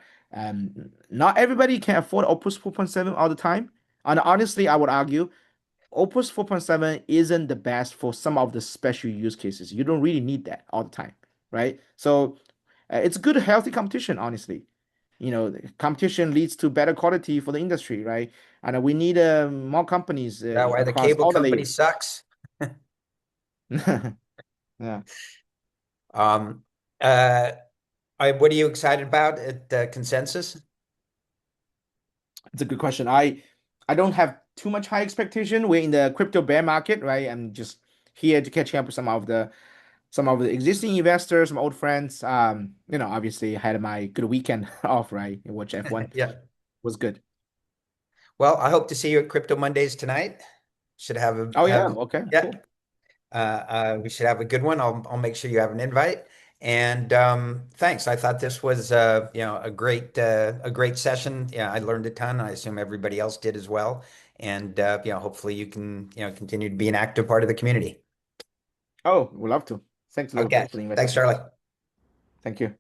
Not everybody can afford Opus 4.7 all the time. And honestly, I would argue Opus 4.7 isn't the best for some of the special use cases. You don't really need that all the time, right? So it's good, healthy competition, honestly. The competition leads to better quality for the industry, right? And we need more companies
That why the
across
cable
all the
company
layers.
sucks.
Yeah.
Um, uh, what are you excited about at Consensus?
It's a good question. I don't have too much high expectation. We're in the crypto bear market, right? I'm just here to catch up with some of the existing investors, some old friends. Obviously I had my good weekend off, right? And watch F1
Yeah.
was good.
Well, I hope to see you at Crypto Mondays tonight. Should have
Oh yeah, okay,
yeah.
cool.
We should have a good one. I'll make sure you have an invite. And thanks. I thought this was a great session. Yeah, I learned a ton. I assume everybody else did as well. And hopefully you can continue to be an active part of the community.
Oh, we'd love to. Thanks, Lou,
Okay.
for the
Thanks,
invitation.
Charlie.
Thank you.